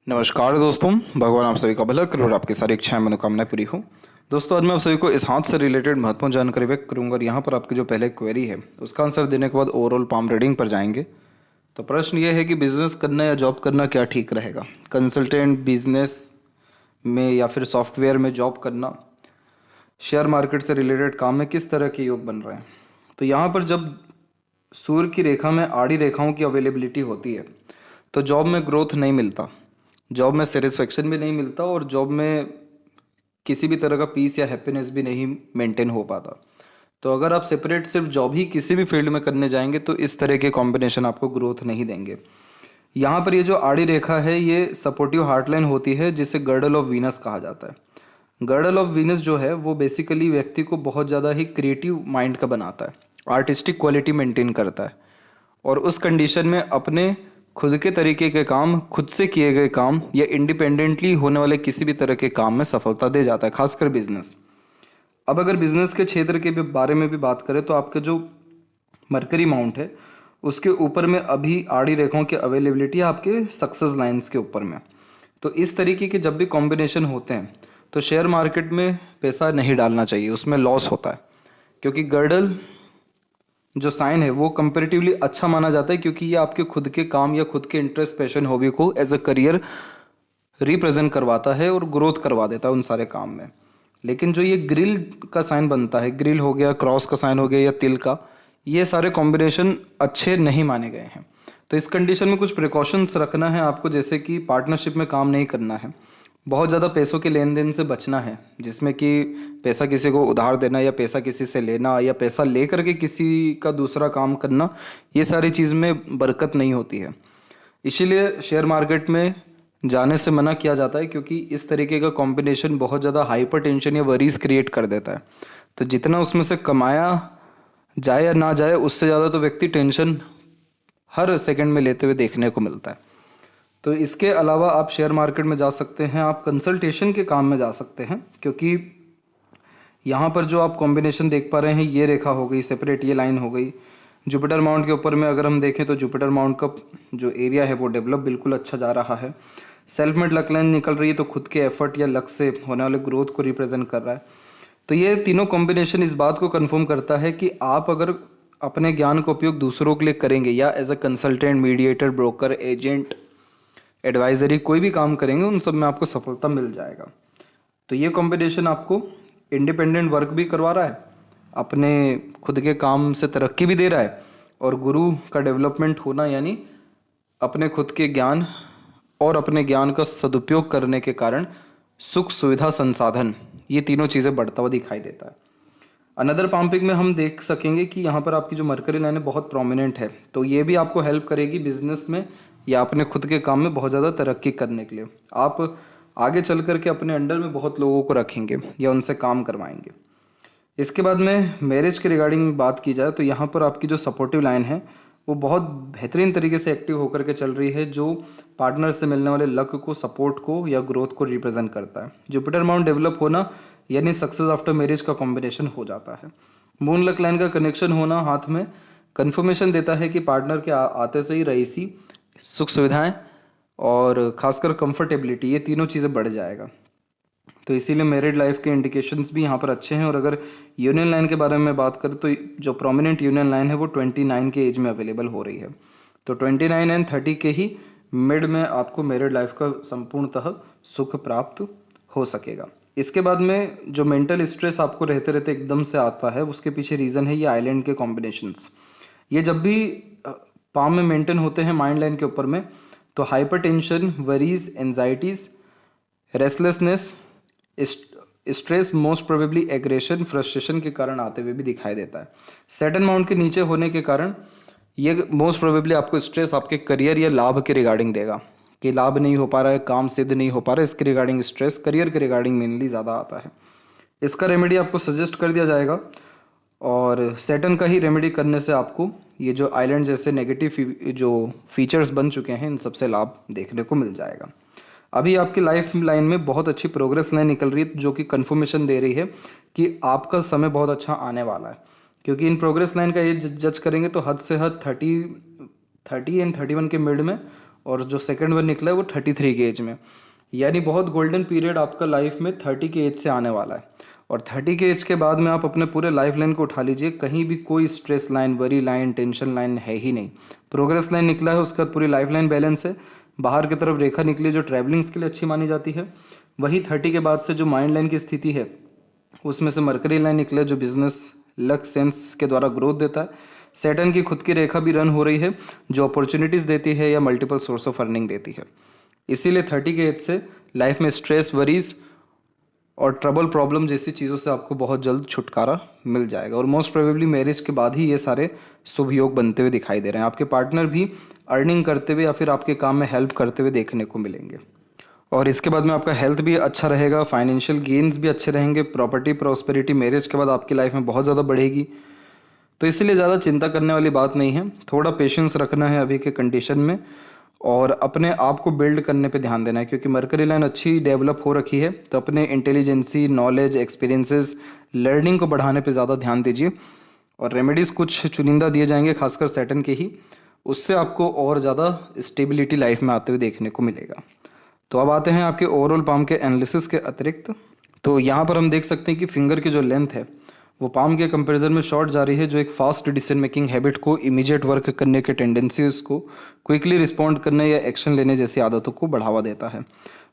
नमस्कार दोस्तों, भगवान आप सभी का भला करे और आपकी सारी इच्छाएं मनोकामनाएं पूरी हो। दोस्तों, आज मैं आप सभी को इस हाथ से रिलेटेड महत्वपूर्ण जानकारी व्यक्त करूंगा और यहाँ पर आपकी जो पहले क्वेरी है उसका आंसर देने के बाद ओवरऑल पाम रीडिंग पर जाएंगे। तो प्रश्न ये है कि बिजनेस करना या जॉब करना क्या ठीक रहेगा। कंसल्टेंट बिजनेस में या फिर सॉफ्टवेयर में जॉब करना, शेयर मार्केट से रिलेटेड काम में किस तरह के योग बन रहे हैं। तो यहाँ पर जब सूर्य की रेखा में आड़ी रेखाओं की अवेलेबिलिटी होती है तो जॉब में ग्रोथ नहीं मिलता, जॉब में सेटिस्फेक्शन भी नहीं मिलता और जॉब में किसी भी तरह का पीस या हैप्पीनेस भी नहीं मेंटेन हो पाता। तो अगर आप सेपरेट सिर्फ जॉब ही किसी भी फील्ड में करने जाएंगे तो इस तरह के कॉम्बिनेशन आपको ग्रोथ नहीं देंगे। यहाँ पर ये जो आड़ी रेखा है ये सपोर्टिव हार्टलाइन होती है जिसे गर्डल ऑफ वीनस कहा जाता है। गर्डल ऑफ वीनस जो है वो बेसिकली व्यक्ति को बहुत ज़्यादा ही क्रिएटिव माइंड का बनाता है, आर्टिस्टिक क्वालिटी मेंटेन करता है और उस कंडीशन में अपने खुद के तरीके के काम, खुद से किए गए काम या इंडिपेंडेंटली होने वाले किसी भी तरह के काम में सफलता दे जाता है, खासकर बिजनेस। अब अगर बिजनेस के क्षेत्र के बारे में भी बात करें तो आपका जो मरकरी माउंट है उसके ऊपर में अभी आड़ी रेखाओं की अवेलेबिलिटी है आपके सक्सेस लाइंस के ऊपर में। तो इस तरीके के जब भी कॉम्बिनेशन होते हैं तो शेयर मार्केट में पैसा नहीं डालना चाहिए, उसमें लॉस होता है। क्योंकि गर्डल जो साइन है वो कंपेरेटिवली अच्छा माना जाता है क्योंकि ये आपके खुद के काम या खुद के इंटरेस्ट, पैशन, हॉबी को एज अ करियर रिप्रेजेंट करवाता है और ग्रोथ करवा देता है उन सारे काम में। लेकिन जो ये ग्रिल का साइन बनता है, ग्रिल हो गया, क्रॉस का साइन हो गया या तिल का, ये सारे कॉम्बिनेशन अच्छे नहीं माने गए हैं। तो इस कंडीशन में कुछ प्रिकॉशंस रखना है आपको, जैसे कि पार्टनरशिप में काम नहीं करना है, बहुत ज़्यादा पैसों के लेन देन से बचना है जिसमें कि पैसा किसी को उधार देना या पैसा किसी से लेना या पैसा ले करके किसी का दूसरा काम करना, ये सारी चीज़ में बरकत नहीं होती है। इसीलिए शेयर मार्केट में जाने से मना किया जाता है क्योंकि इस तरीके का कॉम्बिनेशन बहुत ज़्यादा हाइपर टेंशन या वरीज क्रिएट कर देता है। तो जितना उसमें से कमाया जाए या ना जाए उससे ज़्यादा तो व्यक्ति टेंशन हर सेकंड में लेते हुए देखने को मिलता है। तो इसके अलावा आप शेयर मार्केट में जा सकते हैं, आप कंसल्टेशन के काम में जा सकते हैं क्योंकि यहाँ पर जो आप कॉम्बिनेशन देख पा रहे हैं, ये रेखा हो गई सेपरेट, ये लाइन हो गई। जुपिटर माउंट के ऊपर में अगर हम देखें तो जुपिटर माउंट का जो एरिया है वो डेवलप बिल्कुल अच्छा जा रहा है। सेल्फ मेड लक लाइन निकल रही है तो खुद के एफर्ट या लक से होने वाले ग्रोथ को रिप्रेजेंट कर रहा है। तो ये तीनों कॉम्बिनेशन इस बात को कन्फर्म करता है कि आप अगर अपने ज्ञान का उपयोग दूसरों के लिए करेंगे या as a consultant, mediator, broker, agent, advisory, कोई भी काम करेंगे उन सब में आपको सफलता मिल जाएगा। तो ये कॉम्बिनेशन आपको इंडिपेंडेंट वर्क भी करवा रहा है, अपने खुद के काम से तरक्की भी दे रहा है और गुरु का डेवलपमेंट होना यानी अपने खुद के ज्ञान और अपने ज्ञान का सदुपयोग करने के कारण सुख, सुविधा, संसाधन, ये तीनों चीज़ें बढ़ता हुआ दिखाई देता है। अनदर पाम्पिंग में हम देख सकेंगे कि यहाँ पर आपकी जो मरकरी लाइन है बहुत प्रोमिनेंट है, तो ये भी आपको हेल्प करेगी बिजनेस में या अपने खुद के काम में बहुत ज़्यादा तरक्की करने के लिए। आप आगे चल करके अपने अंडर में बहुत लोगों को रखेंगे या उनसे काम करवाएंगे। इसके बाद में मैरिज के रिगार्डिंग बात की जाए तो यहाँ पर आपकी जो सपोर्टिव लाइन है वो बहुत बेहतरीन तरीके से एक्टिव होकर के चल रही है, जो पार्टनर से मिलने वाले लक को, सपोर्ट को या ग्रोथ को रिप्रेजेंट करता है। जुपिटर माउंट डेवलप होना यानी सक्सेस आफ्टर मैरिज का कॉम्बिनेशन हो जाता है। मून लक लाइन का कनेक्शन होना हाथ में कन्फर्मेशन देता है कि पार्टनर के आते से ही रईसी, सुख सुविधाएं और खासकर कंफर्टेबिलिटी, ये तीनों चीज़ें बढ़ जाएगा। तो इसीलिए मैरिड लाइफ के इंडिकेशंस भी यहाँ पर अच्छे हैं। और अगर यूनियन लाइन के बारे में बात करें तो जो प्रोमिनेंट यूनियन लाइन है वो 29 के एज में अवेलेबल हो रही है। तो 29 एंड 30 के ही मिड में आपको मैरिड लाइफ का संपूर्णतः सुख प्राप्त हो सकेगा। इसके बाद में जो मेंटल स्ट्रेस आपको रहते रहते एकदम से आता है उसके पीछे रीज़न है ये आइलैंड के कॉम्बिनेशंस। ये जब भी पाम में मेंटेन होते हैं माइंड लाइन के ऊपर में तो hyper tension, worries, anxieties, restlessness, stress, most probably aggression, frustration के कारण आते हुए भी दिखाई देता है। सैटर्न माउंट के नीचे होने के कारण ये मोस्ट प्रोबेबली आपको स्ट्रेस आपके करियर या लाभ के रिगार्डिंग देगा कि लाभ नहीं हो पा रहा है, काम सिद्ध नहीं हो पा रहा है, इसके रिगार्डिंग स्ट्रेस करियर के रिगार्डिंग मेनली ज़्यादा आता है। इसका रेमेडी आपको सजेस्ट कर दिया जाएगा और सैटर्न का ही रेमेडी करने से आपको ये जो आइलैंड जैसे नेगेटिव जो फीचर्स बन चुके हैं इन सबसे लाभ देखने को मिल जाएगा। अभी आपकी लाइफ लाइन में बहुत अच्छी प्रोग्रेस लाइन निकल रही है जो कि कंफर्मेशन दे रही है कि आपका समय बहुत अच्छा आने वाला है। क्योंकि इन प्रोग्रेस लाइन का ये जज करेंगे तो हद से हद 30 एंड 31 के मिड में और जो सेकंड वन निकला है वो 33 की एज में। यानी बहुत गोल्डन पीरियड आपका लाइफ में 30 की एज से आने वाला है। और 30 के एज के बाद में आप अपने पूरे लाइफ लाइन को उठा लीजिए, कहीं भी कोई stress line, worry line, tension line है ही नहीं। प्रोग्रेस लाइन निकला है, उसका पूरी लाइफ लाइन बैलेंस है। बाहर की तरफ रेखा निकली जो ट्रैवलिंग्स के लिए अच्छी मानी जाती है। वही 30 के बाद से जो माइंड लाइन की स्थिति है उसमें से मरकरी लाइन निकले जो बिजनेस, लक, सेंस के द्वारा ग्रोथ देता है। सैटर्न की खुद की रेखा भी रन हो रही है जो अपॉर्चुनिटीज़ देती है या मल्टीपल सोर्स ऑफ अर्निंग देती है। इसीलिए 30 के एज से लाइफ में स्ट्रेस, वरीज और ट्रबल, प्रॉब्लम जैसी चीज़ों से आपको बहुत जल्द छुटकारा मिल जाएगा। और मोस्ट प्रोबेबली मैरिज के बाद ही ये सारे शुभ योग बनते हुए दिखाई दे रहे हैं। आपके पार्टनर भी अर्निंग करते हुए या फिर आपके काम में हेल्प करते हुए देखने को मिलेंगे। और इसके बाद में आपका हेल्थ भी अच्छा रहेगा, फाइनेंशियल गेन्स भी अच्छे रहेंगे, प्रॉपर्टी प्रॉस्पेरिटी मैरिज के बाद आपकी लाइफ में बहुत ज़्यादा बढ़ेगी। तो इसीलिए ज़्यादा चिंता करने वाली बात नहीं है, थोड़ा पेशेंस रखना है अभी के कंडीशन में और अपने आप को बिल्ड करने पे ध्यान देना है। क्योंकि मरकरी लाइन अच्छी डेवलप हो रखी है तो अपने इंटेलिजेंसी, नॉलेज, एक्सपीरियंसेस, लर्निंग को बढ़ाने पे ज़्यादा ध्यान दीजिए। और रेमेडीज़ कुछ चुनिंदा दिए जाएंगे, खासकर सैटर्न के ही, उससे आपको और ज़्यादा स्टेबिलिटी लाइफ में आते हुए देखने को मिलेगा। तो अब आते हैं आपके ओवरऑल पाम के एनालिसिस के अतिरिक्त। तो यहाँ पर हम देख सकते हैं कि फिंगर की जो लेंथ है वो पाम के कंपैरिजन में शॉर्ट जा रही है, जो एक फास्ट डिसीजन मेकिंग हैबिट को, इमीडिएट वर्क करने के टेंडेंसीज को, क्विकली रिस्पॉन्ड करने या एक्शन लेने जैसी आदतों को बढ़ावा देता है।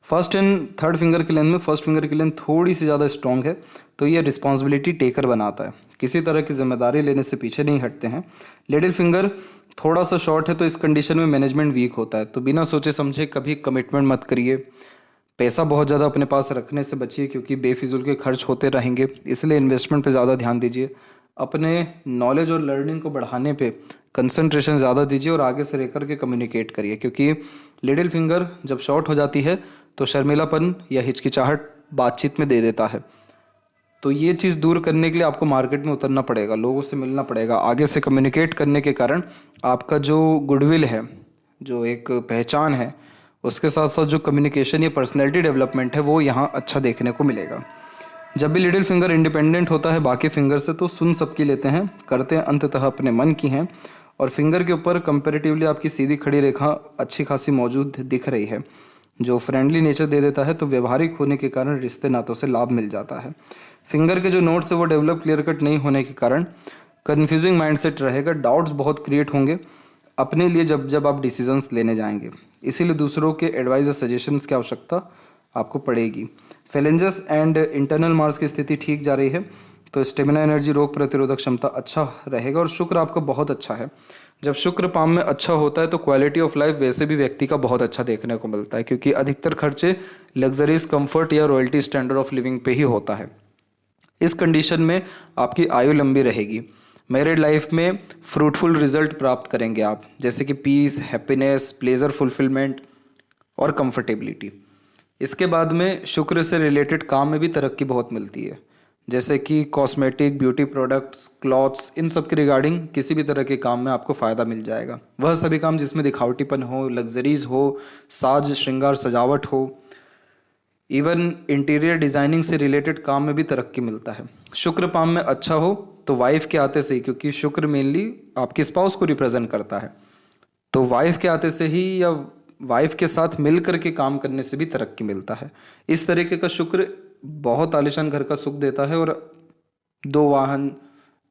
फर्स्ट एंड थर्ड फिंगर की लेंथ में फर्स्ट फिंगर की लेंथ थोड़ी सी ज़्यादा स्ट्रॉन्ग है, तो ये रिस्पॉन्सिबिलिटी टेकर बनाता है, किसी तरह की जिम्मेदारी लेने से पीछे नहीं हटते हैं। लिटिल फिंगर थोड़ा सा शॉर्ट है, तो इस कंडीशन में मैनेजमेंट वीक होता है। तो बिना सोचे समझे कभी कमिटमेंट मत करिए। पैसा बहुत ज़्यादा अपने पास रखने से बचिए क्योंकि बेफिजूल के खर्च होते रहेंगे, इसलिए इन्वेस्टमेंट पे ज़्यादा ध्यान दीजिए। अपने नॉलेज और लर्निंग को बढ़ाने पे कंसंट्रेशन ज़्यादा दीजिए और आगे से रह के कम्युनिकेट करिए। क्योंकि लिटिल फिंगर जब शॉर्ट हो जाती है तो शर्मिलापन या हिचकिचाहट बातचीत में दे देता है। तो ये चीज़ दूर करने के लिए आपको मार्केट में उतरना पड़ेगा, लोगों से मिलना पड़ेगा। आगे से कम्युनिकेट करने के कारण आपका जो गुडविल है, जो एक पहचान है, उसके साथ साथ जो कम्युनिकेशन या पर्सनैलिटी डेवलपमेंट है वो यहाँ अच्छा देखने को मिलेगा। जब भी लिटिल फिंगर इंडिपेंडेंट होता है बाकी फिंगर से तो सुन सबकी लेते हैं, करते हैं अंततः अपने मन की हैं। और फिंगर के ऊपर कंपैरेटिवली आपकी सीधी खड़ी रेखा अच्छी खासी मौजूद दिख रही है जो फ्रेंडली नेचर दे देता है, तो व्यवहारिक होने के कारण रिश्ते नातों से लाभ मिल जाता है। फिंगर के जो नोट्स है वो डेवलप क्लियर कट नहीं होने के कारण कन्फ्यूजिंग माइंडसेट रहेगा, डाउट्स बहुत क्रिएट होंगे अपने लिए जब आप डिसीजंस लेने जाएंगे। इसीलिए दूसरों के एडवाइस और सजेशंस की आवश्यकता आपको पड़ेगी। फेलेंजस एंड इंटरनल मार्स की स्थिति ठीक जा रही है, तो स्टेमिना, एनर्जी, रोग प्रतिरोधक क्षमता अच्छा रहेगा। और शुक्र आपका बहुत अच्छा है। जब शुक्र पाम में अच्छा होता है तो क्वालिटी ऑफ लाइफ वैसे भी व्यक्ति का बहुत अच्छा देखने को मिलता है, क्योंकि अधिकतर खर्चे लग्जरीज, कंफर्ट या रॉयल्टी स्टैंडर्ड ऑफ लिविंग पे ही होता है। इस कंडीशन में आपकी आयु लंबी रहेगी। मैरिड लाइफ में फ्रूटफुल रिजल्ट प्राप्त करेंगे आप, जैसे कि पीस, हैप्पीनेस, प्लेजर, फुलफिलमेंट और कंफर्टेबिलिटी। इसके बाद में शुक्र से रिलेटेड काम में भी तरक्की बहुत मिलती है, जैसे कि कॉस्मेटिक, ब्यूटी प्रोडक्ट्स, क्लॉथ्स, इन सब के रिगार्डिंग किसी भी तरह के काम में आपको फ़ायदा मिल जाएगा। वह सभी काम जिसमें दिखावटीपन हो, लग्जरीज हो, साज श्रृंगार, सजावट हो, इवन इंटीरियर डिज़ाइनिंग से रिलेटेड काम में भी तरक्की मिलता है। शुक्र पाम में अच्छा हो तो वाइफ के आते से ही, क्योंकि शुक्र मेनली आपके स्पाउस को रिप्रेजेंट करता है, तो वाइफ के आते से ही या वाइफ के साथ मिल करके काम करने से भी तरक्की मिलता है। इस तरीके का शुक्र बहुत आलीशान घर का सुख देता है और 2 वाहन,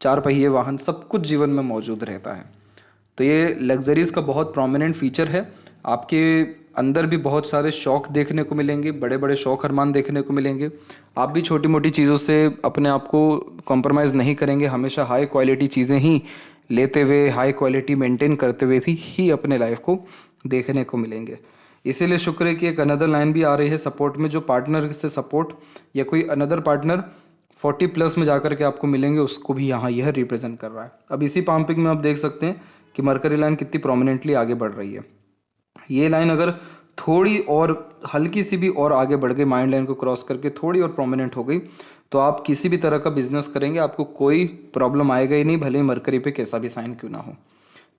4 पहिए वाहन, सब कुछ जीवन में मौजूद रहता है। तो ये लग्जरीज का बहुत प्रोमिनेंट फीचर है। आपके अंदर भी बहुत सारे शौक देखने को मिलेंगे, बड़े बड़े शौक अरमान देखने को मिलेंगे। आप भी छोटी मोटी चीज़ों से अपने आप को कॉम्प्रोमाइज़ नहीं करेंगे, हमेशा हाई क्वालिटी चीज़ें ही लेते हुए, हाई क्वालिटी मेंटेन करते हुए भी ही अपने लाइफ को देखने को मिलेंगे। इसीलिए शुक्र की एक अनदर लाइन भी आ रही है सपोर्ट में, जो पार्टनर से सपोर्ट या कोई अनदर पार्टनर 40+ में जाकर के आपको मिलेंगे, उसको भी यहाँ यह रिप्रेजेंट कर रहा है। अब इसी पाम्पिंग में आप देख सकते हैं कि मरकरी लाइन कितनी प्रोमिनेंटली आगे बढ़ रही है। ये लाइन अगर थोड़ी और हल्की सी भी और आगे बढ़ गई, माइंड लाइन को क्रॉस करके थोड़ी और प्रोमिनेंट हो गई, तो आप किसी भी तरह का बिजनेस करेंगे आपको कोई प्रॉब्लम आएगा ही नहीं, भले ही मरकरी पे कैसा भी साइन क्यों ना हो।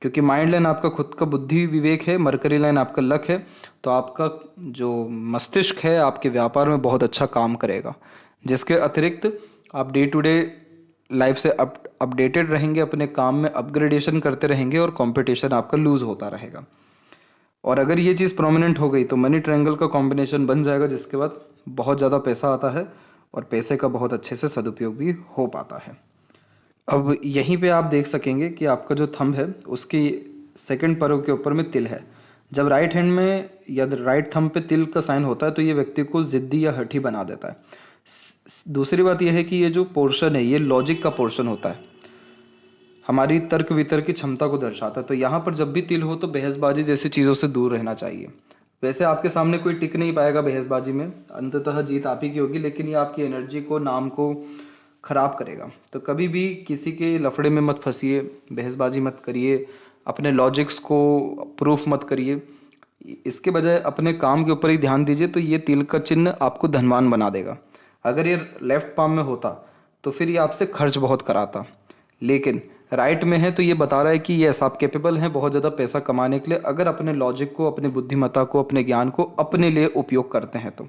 क्योंकि माइंड लाइन आपका खुद का बुद्धि विवेक है, मरकरी लाइन आपका लक है, तो आपका जो मस्तिष्क है आपके व्यापार में बहुत अच्छा काम करेगा, जिसके अतिरिक्त आप डे टू डे लाइफ से अपडेटेड रहेंगे, अपने काम में अपग्रेडेशन करते रहेंगे और कंपटीशन आपका लूज होता रहेगा। और अगर ये चीज़ प्रोमिनेंट हो गई तो मनी ट्रायंगल का कॉम्बिनेशन बन जाएगा, जिसके बाद बहुत ज़्यादा पैसा आता है और पैसे का बहुत अच्छे से सदुपयोग भी हो पाता है। अब यहीं पे आप देख सकेंगे कि आपका जो थंब है उसकी सेकंड पैरों के ऊपर में तिल है। जब राइट हैंड में या राइट थंब पे तिल का साइन होता है तो ये व्यक्ति को ज़िद्दी या हठी बना देता है। दूसरी बात यह है कि ये जो पोर्शन है ये लॉजिक का पोर्शन होता है, हमारी तर्क वितर्क की क्षमता को दर्शाता है। तो यहाँ पर जब भी तिल हो तो बहसबाजी जैसी चीज़ों से दूर रहना चाहिए। वैसे आपके सामने कोई टिक नहीं पाएगा बहसबाजी में, अंततः जीत आप ही की होगी, लेकिन ये आपकी एनर्जी को, नाम को खराब करेगा। तो कभी भी किसी के लफड़े में मत फंसिए, बहसबाजी मत करिए, अपने लॉजिक्स को प्रूफ मत करिए। इसके बजाय अपने काम के ऊपर ही ध्यान दीजिए, तो ये तिल का चिन्ह आपको धनवान बना देगा। अगर ये लेफ्ट पाम में होता तो फिर ये आपसे खर्च बहुत कराता, लेकिन राइट में है तो ये बता रहा है कि यस आप कैपेबल हैं बहुत ज़्यादा पैसा कमाने के लिए, अगर अपने लॉजिक को, अपनी बुद्धिमत्ता को, अपने ज्ञान को अपने लिए उपयोग करते हैं तो।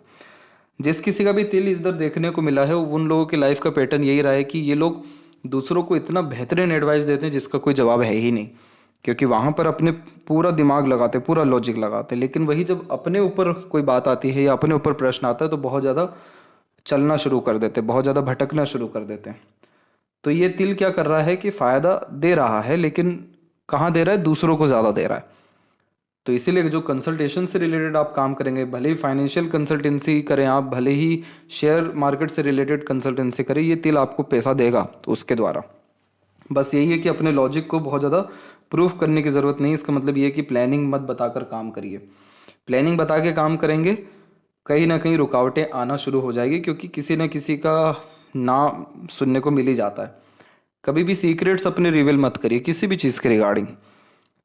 जिस किसी का भी तिल इधर देखने को मिला है उन लोगों की लाइफ का पैटर्न यही रहा है कि ये लोग दूसरों को इतना बेहतरीन एडवाइस देते हैं जिसका कोई जवाब है ही नहीं, क्योंकि वहाँ पर अपने पूरा दिमाग लगाते, पूरा लॉजिक लगाते। लेकिन वही जब अपने ऊपर कोई बात आती है या अपने ऊपर प्रश्न आता है तो बहुत ज़्यादा चलना शुरू कर देते, बहुत ज़्यादा भटकना शुरू कर देते हैं। तो ये तिल क्या कर रहा है कि फ़ायदा दे रहा है, लेकिन कहाँ दे रहा है, दूसरों को ज़्यादा दे रहा है। तो इसीलिए जो कंसल्टेशन से रिलेटेड आप काम करेंगे, भले ही फाइनेंशियल कंसल्टेंसी करें आप, भले ही शेयर मार्केट से रिलेटेड कंसल्टेंसी करें, ये तिल आपको पैसा देगा तो उसके द्वारा। बस यही है कि अपने लॉजिक को बहुत ज़्यादा प्रूफ करने की ज़रूरत नहीं। इसका मतलब ये है कि प्लानिंग मत बताकर काम करिए। प्लानिंग बता के काम करेंगे कहीं ना कहीं रुकावटें आना शुरू हो जाएगी, क्योंकि किसी न किसी का ना सुनने को मिल ही जाता है। कभी भी सीक्रेट्स अपने रिवील मत करिए किसी भी चीज़ के रिगार्डिंग।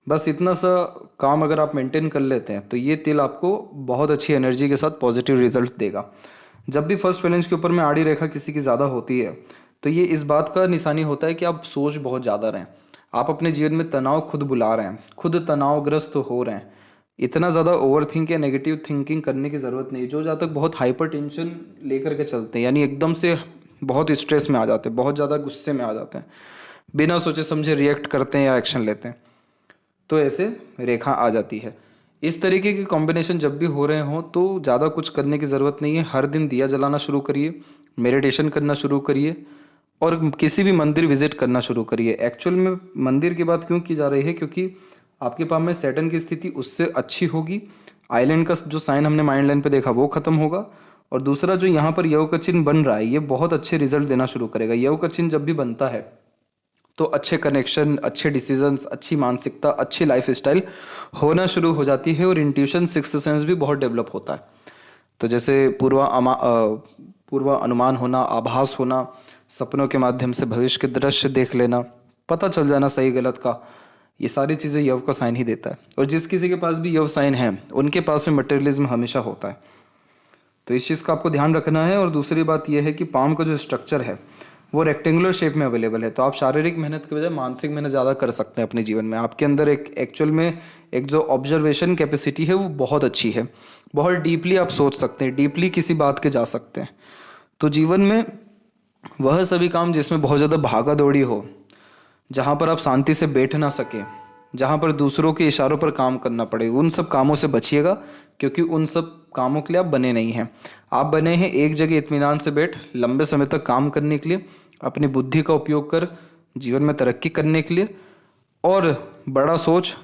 बस इतना सा काम अगर आप मेंटेन कर लेते हैं तो ये तिल आपको बहुत अच्छी एनर्जी के साथ पॉजिटिव रिजल्ट देगा। जब भी फर्स्ट फाइनेंस के ऊपर में आड़ी रेखा किसी की ज़्यादा होती है तो ये इस बात का निशानी होता है कि आप सोच बहुत ज़्यादा रहें, आप अपने जीवन में तनाव खुद बुला रहे हैं, खुद तनावग्रस्त हो रहे हैं। इतना ज़्यादा ओवर थिंक या नेगेटिव थिंकिंग करने की ज़रूरत नहीं। जो जहाँ तक बहुत हाइपर टेंशन लेकर के चलते हैं, यानी एकदम से बहुत स्ट्रेस में आ जाते हैं, बहुत ज़्यादा गुस्से में आ जाते हैं, बिना सोचे समझे रिएक्ट करते हैं या एक्शन लेते हैं, तो ऐसे रेखा आ जाती है। इस तरीके के कॉम्बिनेशन जब भी हो रहे हों तो ज़्यादा कुछ करने की ज़रूरत नहीं है। हर दिन दिया जलाना शुरू करिए, मेडिटेशन करना शुरू करिए और किसी भी मंदिर विजिट करना शुरू करिए। एक्चुअल में मंदिर की बात क्यों की जा रही है, क्योंकि आपके पास में सैटर्न की स्थिति उससे अच्छी होगी। आइलैंड का जो साइन हमने माइंड लाइन पे देखा वो खत्म होगा, और दूसरा जो यहाँ पर यव का चिन्ह बन रहा है ये बहुत अच्छे रिजल्ट देना शुरू करेगा। यव का चिन्ह जब भी बनता है तो अच्छे कनेक्शन, अच्छे डिसीजंस, अच्छी मानसिकता, अच्छी लाइफ स्टाइल होना शुरू हो जाती है, और इंट्यूशन, सिक्स्थ सेंस भी बहुत डेवलप होता है। तो जैसे पूर्व अनुमान होना, आभास होना, सपनों के माध्यम से भविष्य के दृश्य देख लेना, पता चल जाना सही गलत का, ये सारी चीज़ें यव का साइन ही देता है। और जिस किसी के पास भी यव साइन है उनके पास में मटेरियलिज्म हमेशा होता है। तो इस चीज़ का आपको ध्यान रखना है। और दूसरी बात यह है कि पाम का जो स्ट्रक्चर है वो रेक्टेंगुलर शेप में अवेलेबल है, तो आप शारीरिक मेहनत के बजाय मानसिक मेहनत ज़्यादा कर सकते हैं अपने जीवन में। आपके अंदर एक एक्चुअल में एक जो ऑब्जर्वेशन कैपेसिटी है वो बहुत अच्छी है, बहुत डीपली आप सोच सकते हैं, डीपली किसी बात के जा सकते हैं। तो जीवन में वह सभी काम जिसमें बहुत ज़्यादा भागा दौड़ी हो, जहाँ पर आप शांति से बैठ ना सके, जहाँ पर दूसरों के इशारों पर काम करना पड़े, उन सब कामों से बचिएगा, क्योंकि उन सब कामों के लिए आप बने नहीं हैं। आप बने हैं एक जगह इत्मीनान से बैठ लंबे समय तक काम करने के लिए, अपनी बुद्धि का उपयोग कर जीवन में तरक्की करने के लिए, और बड़ा सोच,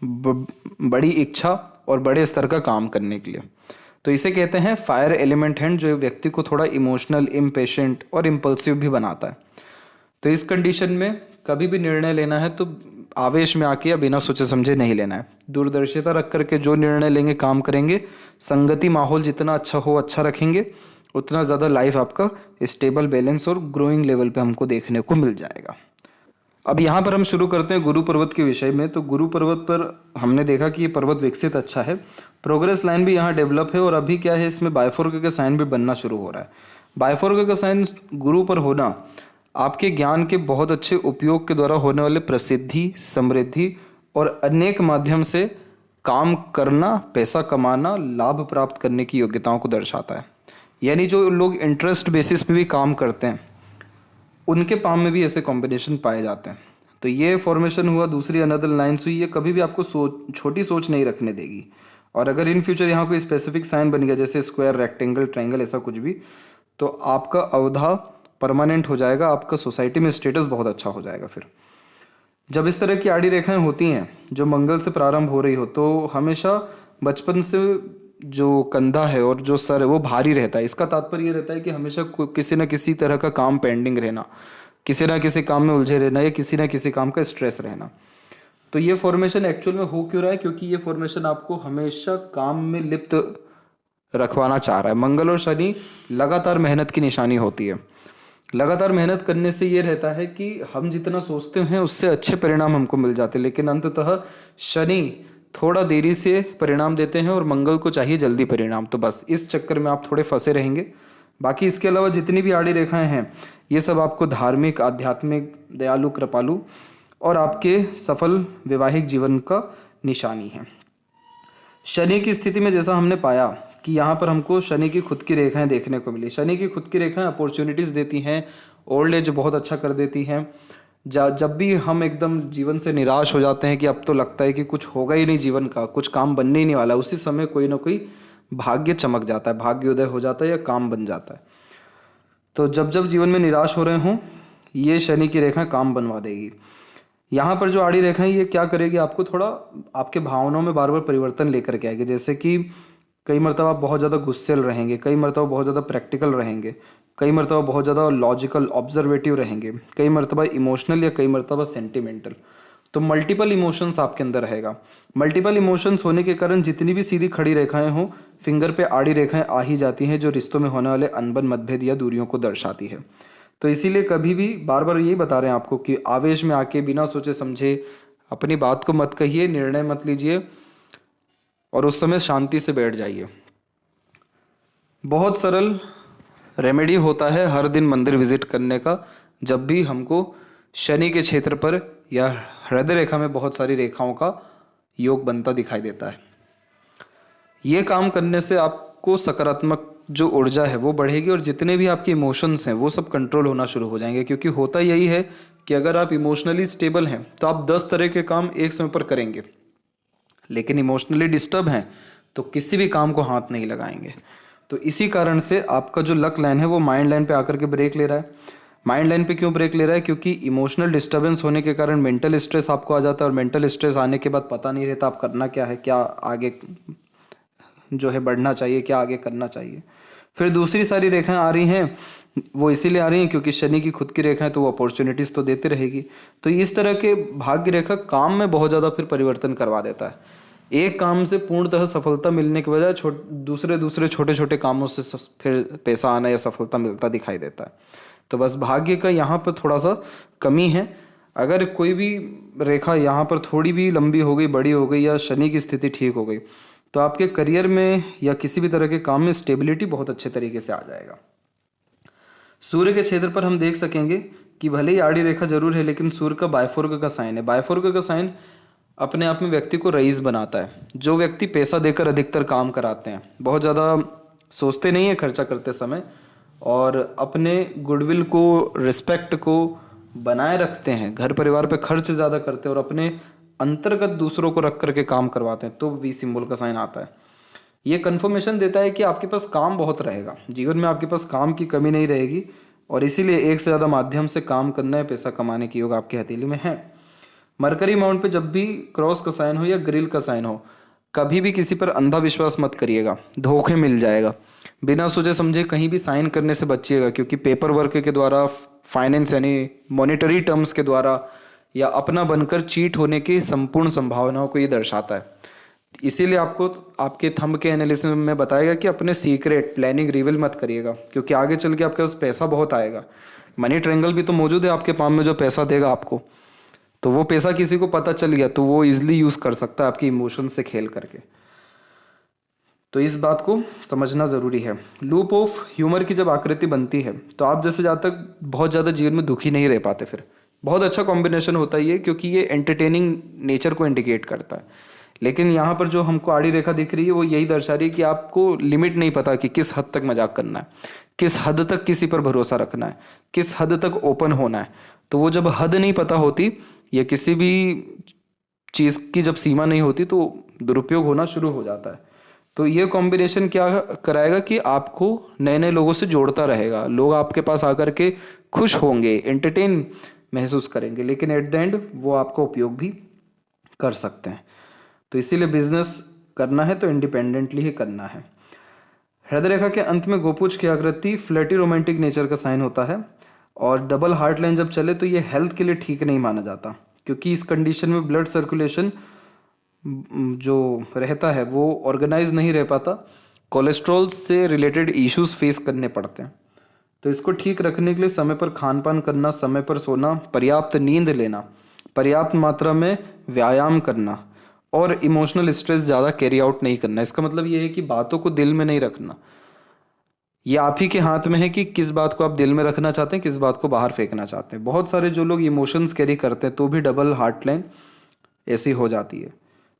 बड़ी इच्छा और बड़े स्तर का काम करने के लिए। तो इसे कहते हैं फायर एलिमेंट हैंड, जो व्यक्ति को थोड़ा इमोशनल, इम्पेशेंट और इम्पल्सिव भी बनाता है। तो इस कंडीशन में कभी भी निर्णय लेना है तो आवेश में आके या बिना सोचे समझे नहीं लेना है। दूरदर्शिता रख करके जो निर्णय लेंगे, काम करेंगे, संगति माहौल जितना अच्छा हो, अच्छा रखेंगे, उतना ज़्यादा लाइफ आपका स्टेबल, बैलेंस और ग्रोइंग लेवल पे हमको देखने को मिल जाएगा। अब यहाँ पर हम शुरू करते हैं गुरु पर्वत के विषय में। तो गुरु पर्वत पर हमने देखा कि ये पर्वत विकसित अच्छा है, प्रोग्रेस लाइन भी यहाँ डेवलप है, और अभी क्या है इसमें बायफोर्क का साइन भी बनना शुरू हो रहा है। बायफोर्क का साइन गुरु पर होना आपके ज्ञान के बहुत अच्छे उपयोग के द्वारा होने वाले प्रसिद्धि, समृद्धि और अनेक माध्यम से काम करना, पैसा कमाना, लाभ प्राप्त करने की योग्यताओं को दर्शाता है। यानी जो लोग इंटरेस्ट बेसिस पे भी काम करते हैं उनके पाम में भी ऐसे कॉम्बिनेशन पाए जाते हैं। तो ये फॉर्मेशन हुआ, दूसरी अनदर लाइन्स हुई, ये कभी भी आपको छोटी सोच नहीं रखने देगी। और अगर इन फ्यूचर यहाँ कोई स्पेसिफिक साइन बन गया जैसे स्क्वायर, रेक्टेंगल, ट्रायंगल, ऐसा कुछ भी, तो आपका अवधा परमानेंट हो जाएगा, आपका सोसाइटी में स्टेटस बहुत अच्छा हो जाएगा। फिर जब इस तरह की आड़ी रेखाएं होती हैं जो मंगल से प्रारंभ हो रही हो, तो हमेशा बचपन से जो कंधा है और जो सर है वो भारी रहता है। इसका तात्पर्य ये रहता है कि हमेशा किसी न किसी तरह का काम पेंडिंग रहना, किसी ना किसी काम में उलझे रहना, या किसी ना किसी काम का स्ट्रेस रहना। तो ये फॉर्मेशन एक्चुअल में हो क्यों रहा है? क्योंकि ये फॉर्मेशन आपको हमेशा काम में लिप्त रखवाना चाह रहा है। मंगल और शनि लगातार मेहनत की निशानी होती है। लगातार मेहनत करने से ये रहता है कि हम जितना सोचते हैं उससे अच्छे परिणाम हमको मिल जाते हैं, लेकिन अंततः शनि थोड़ा देरी से परिणाम देते हैं और मंगल को चाहिए जल्दी परिणाम। तो बस इस चक्कर में आप थोड़े फंसे रहेंगे। बाकी इसके अलावा जितनी भी आड़ी रेखाएं हैं ये सब आपको धार्मिक, आध्यात्मिक, दयालु, कृपालु और आपके सफल वैवाहिक जीवन का निशानी है। शनि की स्थिति में जैसा हमने पाया कि यहाँ पर हमको शनि की खुद की रेखाएं देखने को मिली। शनि की खुद की रेखाएं अपॉर्चुनिटीज देती हैं, ओल्ड एज बहुत अच्छा कर देती हैं। जब भी हम एकदम जीवन से निराश हो जाते हैं कि अब तो लगता है कि कुछ होगा ही नहीं जीवन का, कुछ काम बनने ही नहीं वाला, उसी समय कोई ना कोई भाग्य चमक जाता है, भाग्योदय हो जाता है या काम बन जाता है। तो जब जब जीवन में निराश हो रहे हों, ये शनि की रेखाएं काम बनवा देगी। यहाँ पर जो आड़ी रेखाएं ये क्या करेगी, आपको थोड़ा आपके भावनाओं में बार बार परिवर्तन लेकर के आएगी। जैसे कि कई मरतबा आप बहुत ज़्यादा गुस्सेल रहेंगे, कई मरतबा बहुत ज़्यादा प्रैक्टिकल रहेंगे, कई मरतबा बहुत ज़्यादा लॉजिकल ऑब्जर्वेटिव रहेंगे, कई मरतबा इमोशनल या कई मरतबा सेंटिमेंटल। तो मल्टीपल इमोशंस आपके अंदर रहेगा। मल्टीपल इमोशंस होने के कारण जितनी भी सीधी खड़ी रेखाएं हों, फिंगर पे आड़ी रेखाएं आ ही जाती हैं, जो रिश्तों में होने वाले अनबन, मतभेद या दूरियों को दर्शाती है। तो इसीलिए कभी भी बार बार यही बता रहे हैं आपको कि आवेश में आके बिना सोचे समझे अपनी बात को मत कहिए, निर्णय मत लीजिए और उस समय शांति से बैठ जाइए। बहुत सरल रेमेडी होता है हर दिन मंदिर विजिट करने का, जब भी हमको शनि के क्षेत्र पर या हृदय रेखा में बहुत सारी रेखाओं का योग बनता दिखाई देता है। ये काम करने से आपको सकारात्मक जो ऊर्जा है वो बढ़ेगी और जितने भी आपके इमोशंस हैं वो सब कंट्रोल होना शुरू हो जाएंगे। क्योंकि होता यही है कि अगर आप इमोशनली स्टेबल हैं तो आप 10 तरह के काम एक समय पर करेंगे, लेकिन इमोशनली डिस्टर्ब हैं तो किसी भी काम को हाथ नहीं लगाएंगे। तो इसी कारण से आपका जो लक लाइन है वो माइंड लाइन पे आकर के ब्रेक ले रहा है। माइंड लाइन पे क्यों ब्रेक ले रहा है? क्योंकि इमोशनल डिस्टर्बेंस होने के कारण मेंटल स्ट्रेस आपको आ जाता है और मेंटल स्ट्रेस आने के बाद पता नहीं रहता आप करना क्या है, क्या आगे जो है बढ़ना चाहिए, क्या आगे करना चाहिए। फिर दूसरी सारी रेखाएं आ रही हैं, वो इसीलिए आ रही हैं क्योंकि शनि की खुद की रेखा है तो वो अपॉर्चुनिटीज तो देती रहेगी। तो इस तरह के भाग्य रेखा काम में बहुत ज़्यादा फिर परिवर्तन करवा देता है। एक काम से पूर्णतः सफलता मिलने के बजाय दूसरे छोटे छोटे कामों से फिर पैसा आना या सफलता मिलता दिखाई देता है। तो बस भाग्य का यहाँ पर थोड़ा सा कमी है। अगर कोई भी रेखा यहाँ पर थोड़ी भी लंबी हो गई, बड़ी हो गई या शनि की स्थिति ठीक हो गई तो आपके करियर में या किसी भी तरह के काम में स्टेबिलिटी बहुत अच्छे तरीके से आ जाएगा। सूर्य के क्षेत्र पर हम देख सकेंगे कि भले ही आड़ी रेखा जरूर है लेकिन सूर्य का बायफोर्क का साइन है। बायफोर्क का साइन अपने आप में व्यक्ति को रईस बनाता है। जो व्यक्ति पैसा देकर अधिकतर काम कराते हैं, बहुत ज़्यादा सोचते नहीं है खर्चा करते समय और अपने गुडविल को, रिस्पेक्ट को बनाए रखते हैं, घर परिवार पे खर्च ज़्यादा करते हैं और अपने अंतर्गत दूसरों को रख करके काम करवाते हैं, तो वी सिंबल का साइन आता है। ये कंफर्मेशन देता है कि आपके पास काम बहुत रहेगा, जीवन में आपके पास काम की कमी नहीं रहेगी और इसीलिए एक से ज़्यादा माध्यम से काम करना है, पैसा कमाने की योग आपकी हथेली में है। मरकरी माउंट पे जब भी क्रॉस का साइन हो या ग्रिल का साइन हो, कभी भी किसी पर अंधा विश्वास मत करिएगा, धोखे मिल जाएगा। बिना सोचे समझे कहीं भी साइन करने से बचिएगा क्योंकि पेपर वर्क के द्वारा, फाइनेंस यानी मॉनेटरी टर्म्स के द्वारा या अपना बनकर चीट होने की संपूर्ण संभावनाओं को ये दर्शाता है। इसीलिए आपको आपके थंब के एनालिसिस में बताएगा कि अपने सीक्रेट प्लानिंग रिवील मत करिएगा क्योंकि आगे चल के आपके पास पैसा बहुत आएगा। मनी ट्रायंगल भी तो मौजूद है आपके पाम में जो पैसा देगा आपको, तो वो पैसा किसी को पता चल गया तो वो इजिली यूज कर सकता है आपके इमोशन से खेल करके। तो इस बात को समझना जरूरी है। लूप ऑफ ह्यूमर की जब आकृति बनती है तो आप जैसे जातक बहुत ज़्यादा जीवन में दुखी नहीं रह पाते। फिर बहुत अच्छा कॉम्बिनेशन होता है ये क्योंकि ये एंटरटेनिंग नेचर को इंडिकेट करता है। लेकिन यहाँ पर जो हमको आड़ी रेखा दिख रही है वो यही दर्शा रही है कि आपको लिमिट नहीं पता कि किस हद तक मजाक करना है, किस हद तक किसी पर भरोसा रखना है, किस हद तक ओपन होना है। तो वो जब हद नहीं पता होती या किसी भी चीज़ की जब सीमा नहीं होती तो दुरुपयोग होना शुरू हो जाता है। तो ये कॉम्बिनेशन क्या कराएगा कि आपको नए नए लोगों से जोड़ता रहेगा, लोग आपके पास आकर के खुश होंगे, एंटरटेन महसूस करेंगे, लेकिन एट द एंड वो आपका उपयोग भी कर सकते हैं। तो इसीलिए बिजनेस करना है तो इंडिपेंडेंटली ही करना है। हृदय रेखा के अंत में गोपुज की आकृति फ्लर्टी रोमांटिक नेचर का साइन होता है, और डबल हार्ट लाइन जब चले तो ये हेल्थ के लिए ठीक नहीं माना जाता, क्योंकि इस कंडीशन में ब्लड सर्कुलेशन जो रहता है वो ऑर्गेनाइज नहीं रह पाता, कोलेस्ट्रॉल से रिलेटेड इश्यूज फेस करने पड़ते हैं। तो इसको ठीक रखने के लिए समय पर खान पान करना, समय पर सोना, पर्याप्त नींद लेना, पर्याप्त मात्रा में व्यायाम करना और इमोशनल स्ट्रेस ज़्यादा कैरी आउट नहीं करना। इसका मतलब ये है कि बातों को दिल में नहीं रखना। ये आप ही के हाथ में है कि किस बात को आप दिल में रखना चाहते हैं, किस बात को बाहर फेंकना चाहते हैं। बहुत सारे जो लोग इमोशंस कैरी करते हैं तो भी डबल हार्ट लाइन ऐसी हो जाती है।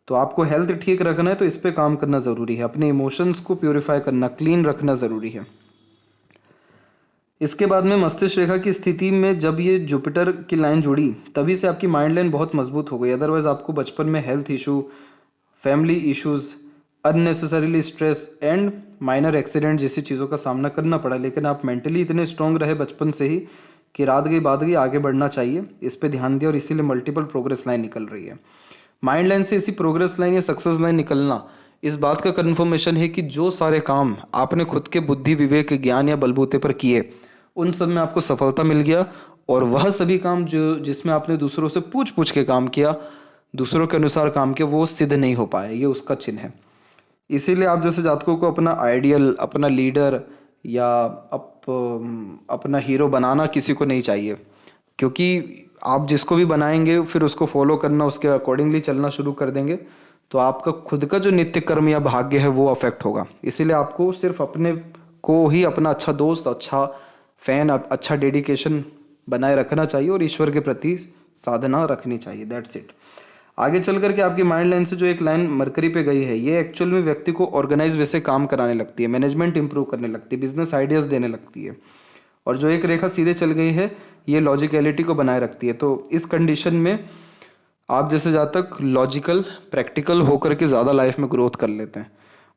तो आपको हेल्थ ठीक रखना है तो इस पे काम करना ज़रूरी है, अपने इमोशंस को प्योरीफाई करना, क्लीन रखना ज़रूरी है। इसके बाद में मस्तिष्क रेखा की स्थिति में जब ये जुपिटर की लाइन जुड़ी तभी से आपकी माइंड लाइन बहुत मजबूत हो गई। अदरवाइज आपको बचपन में health issue, family issues, unnecessarily stress and minor accident जैसी चीज़ों का सामना करना पड़ा, लेकिन आप मेंटली इतने स्ट्रांग रहे बचपन से ही कि रात गई बात गई, आगे बढ़ना चाहिए, इस पे ध्यान दिया और इसीलिए मल्टीपल प्रोग्रेस लाइन निकल रही है। माइंड लाइन से ऐसी प्रोग्रेस लाइन या सक्सेस लाइन निकलना इस बात का कन्फर्मेशन है कि जो सारे काम आपने खुद के बुद्धि, विवेक, ज्ञान या बलबूते पर किए उन सब में आपको सफलता मिल गया, और वह सभी काम जो जिसमें आपने दूसरों से पूछ पूछ के काम किया, दूसरों के अनुसार काम किया, वो सिद्ध नहीं हो पाया, ये उसका चिन्ह है। इसीलिए आप जैसे जातकों को अपना आइडियल, अपना लीडर या अपना हीरो बनाना किसी को नहीं चाहिए, क्योंकि आप जिसको भी बनाएंगे फिर उसको फॉलो करना, उसके अकॉर्डिंगली चलना शुरू कर देंगे तो आपका खुद का जो नित्य कर्म या भाग्य है वो अफेक्ट होगा। इसीलिए आपको सिर्फ अपने को ही अपना अच्छा दोस्त, अच्छा फैन, अच्छा डेडिकेशन बनाए रखना चाहिए और ईश्वर के प्रति साधना रखनी चाहिए। That's it. आगे चल करके आपकी माइंड लाइन से जो एक लाइन मरकरी पे गई है, ये एक्चुअल में व्यक्ति को ऑर्गेनाइज वैसे काम कराने लगती है, मैनेजमेंट इंप्रूव करने लगती है, बिजनेस आइडियाज देने लगती है। और जो एक रेखा सीधे चल गई है ये लॉजिकलिटी को बनाए रखती है। तो इस कंडीशन में आप जैसे जातक लॉजिकल, प्रैक्टिकल होकर के ज़्यादा लाइफ में ग्रोथ कर लेते हैं।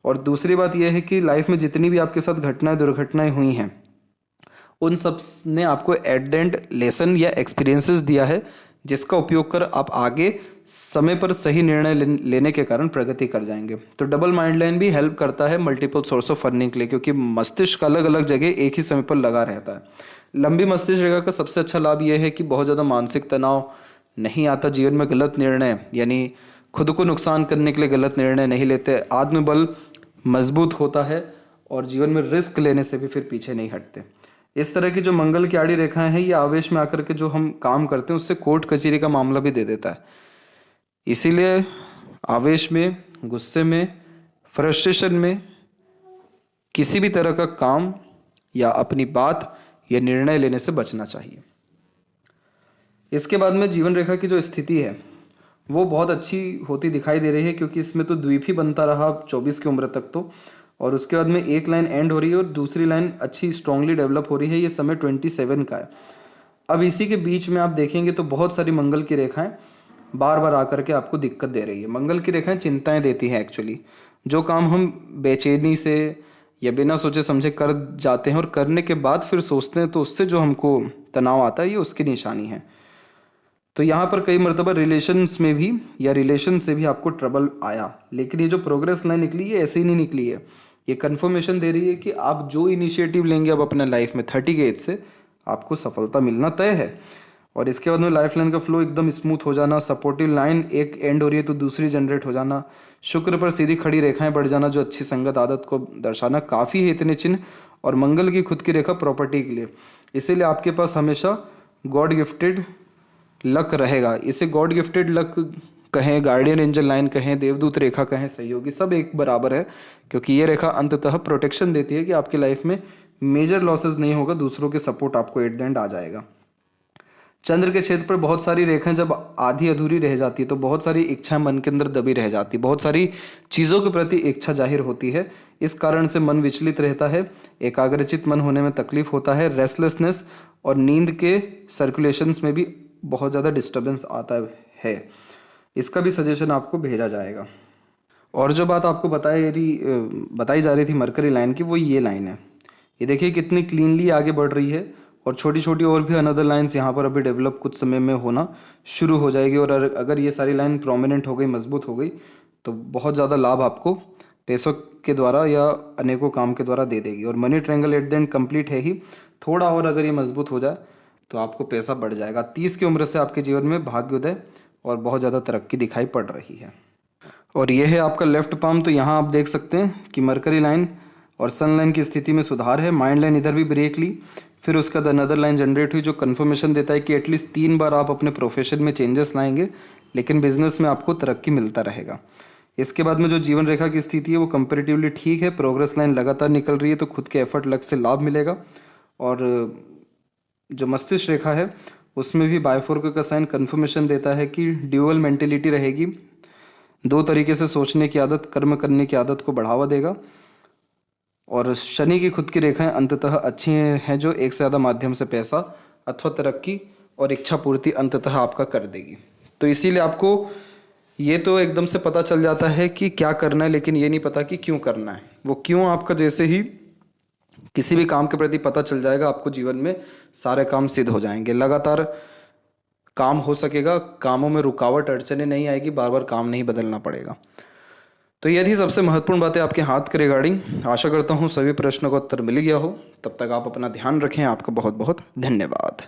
और दूसरी बात यह है कि लाइफ में जितनी भी आपके साथ घटनाएं, दुर्घटनाएं हुई हैं, उन सब ने आपको एट द एंड लेसन या एक्सपीरियंसेस दिया है, जिसका उपयोग कर आप आगे समय पर सही निर्णय लेने के कारण प्रगति कर जाएंगे। तो डबल माइंड लाइन भी हेल्प करता है मल्टीपल सोर्स ऑफ अर्निंग के लिए, क्योंकि मस्तिष्क अलग अलग जगह एक ही समय पर लगा रहता है। लंबी मस्तिष्क रेखा का सबसे अच्छा लाभ यह है कि बहुत ज़्यादा मानसिक तनाव नहीं आता, जीवन में गलत निर्णय यानी खुद को नुकसान करने के लिए गलत निर्णय नहीं लेते, आत्मबल मजबूत होता है और जीवन में रिस्क लेने से भी फिर पीछे नहीं हटते। इस तरह की जो मंगल की आड़ी रेखाएं हैं ये आवेश में आकर के जो हम काम करते हैं उससे कोर्ट कचहरी का मामला भी दे देता है। इसीलिए आवेश में, गुस्से में, फ्रस्ट्रेशन में किसी भी तरह का काम या अपनी बात या निर्णय लेने से बचना चाहिए। इसके बाद में जीवन रेखा की जो स्थिति है वो बहुत अच्छी होती दिखाई दे रही है, क्योंकि इसमें तो द्वीप ही बनता रहा 24 की उम्र तक तो, और उसके बाद में एक लाइन एंड हो रही है और दूसरी लाइन अच्छी स्ट्रांगली डेवलप हो रही है। ये समय 27 का है। अब इसी के बीच में आप देखेंगे तो बहुत सारी मंगल की रेखाएं बार बार आकर के आपको दिक्कत दे रही है। मंगल की रेखाएं चिंताएं देती हैं एक्चुअली। जो काम हम बेचैनी से या बिना सोचे समझे कर जाते हैं और करने के बाद फिर सोचते हैं तो उससे जो हमको तनाव आता है ये उसकी निशानी है। तो यहाँ पर कई मरतबा रिलेशंस में भी या रिलेशन से भी आपको ट्रबल आया, लेकिन ये जो प्रोग्रेस लाइन निकली है ऐसे ही नहीं निकली है। ये कंफर्मेशन दे रही है कि आप जो इनिशिएटिव लेंगे अब अपने लाइफ में 30 की एज से आपको सफलता मिलना तय है। और इसके बाद में लाइफ लाइन का फ्लो एकदम स्मूथ हो जाना, सपोर्टिव लाइन एक एंड हो रही है तो दूसरी जनरेट हो जाना, शुक्र पर सीधी खड़ी रेखाएं बढ़ जाना जो अच्छी संगत आदत को दर्शाना, काफ़ी है इतने चिन्ह। और मंगल की खुद की रेखा प्रॉपर्टी के लिए, इसीलिए आपके पास हमेशा गॉड गिफ्टेड लक रहेगा। इसे गॉड गिफ्टेड लक कहें, गार्डियन एंजल लाइन कहें, देवदूत रेखा कहें, सहयोगी, सब एक बराबर है, क्योंकि ये रेखा अंततः प्रोटेक्शन देती है कि आपकी लाइफ में मेजर लॉसेस नहीं होगा, दूसरों के सपोर्ट आपको एट द एंड आ जाएगा। चंद्र के क्षेत्र पर बहुत सारी रेखाएं जब आधी अधूरी रह जाती है तो बहुत सारी इच्छाएं मन के अंदर दबी रह जाती है, बहुत सारी चीज़ों के प्रति इच्छा जाहिर होती है। इस कारण से मन विचलित रहता है, एकाग्रचित मन होने में तकलीफ होता है, रेस्टलेसनेस और नींद के सर्कुलेशंस में भी बहुत ज़्यादा डिस्टर्बेंस आता है। इसका भी सजेशन आपको भेजा जाएगा। और जो बात आपको बताई जा रही थी मरकरी लाइन की, वो ये लाइन है। ये देखिए कितनी क्लीनली आगे बढ़ रही है और छोटी छोटी और भी अनदर लाइंस यहाँ पर अभी डेवलप कुछ समय में होना शुरू हो जाएगी। और अगर ये सारी लाइन प्रोमिनेंट हो गई, मजबूत हो गई, तो बहुत ज़्यादा लाभ आपको पैसों के द्वारा या अनेकों काम के द्वारा दे देगी। और money triangle at the end complete है ही, थोड़ा और अगर ये मजबूत हो जाए तो आपको पैसा बढ़ जाएगा। 30 की उम्र से आपके जीवन में भाग्योदय और बहुत ज़्यादा तरक्की दिखाई पड़ रही है। और ये है आपका लेफ्ट पाम। तो यहाँ आप देख सकते हैं कि मरकरी लाइन और सन लाइन की स्थिति में सुधार है। माइंड लाइन इधर भी ब्रेक ली, फिर उसका बाद अनदर लाइन जनरेट हुई जो कन्फर्मेशन देता है कि एटलीस्ट 3 बार आप अपने प्रोफेशन में चेंजेस लाएंगे, लेकिन बिजनेस में आपको तरक्की मिलता रहेगा। इसके बाद में जो जीवन रेखा की स्थिति है वो कंपेरेटिवली ठीक है। प्रोग्रेस लाइन लगातार निकल रही है, तो खुद के एफर्ट लग से लाभ मिलेगा। और जो मस्तिष्क रेखा है उसमें भी बायफोर्क का साइन कन्फर्मेशन देता है कि ड्यूअल मेंटेलिटी रहेगी। 2 तरीके से सोचने की आदत कर्म करने की आदत को बढ़ावा देगा। और शनि की खुद की रेखाएं अंततः अच्छी हैं जो एक से ज़्यादा माध्यम से पैसा अथवा तरक्की और इच्छा पूर्ति अंततः आपका कर देगी। तो इसीलिए आपको ये तो एकदम से पता चल जाता है कि क्या करना है, लेकिन ये नहीं पता कि क्यों करना है। वो क्यों आपका जैसे ही किसी भी काम के प्रति पता चल जाएगा, आपको जीवन में सारे काम सिद्ध हो जाएंगे, लगातार काम हो सकेगा, कामों में रुकावट अड़चने नहीं आएगी, बार बार काम नहीं बदलना पड़ेगा। तो ये थी सबसे महत्वपूर्ण बातें आपके हाथ के रिगार्डिंग। आशा करता हूँ सभी प्रश्नों का उत्तर मिल गया हो। तब तक आप अपना ध्यान रखें। आपका बहुत बहुत धन्यवाद।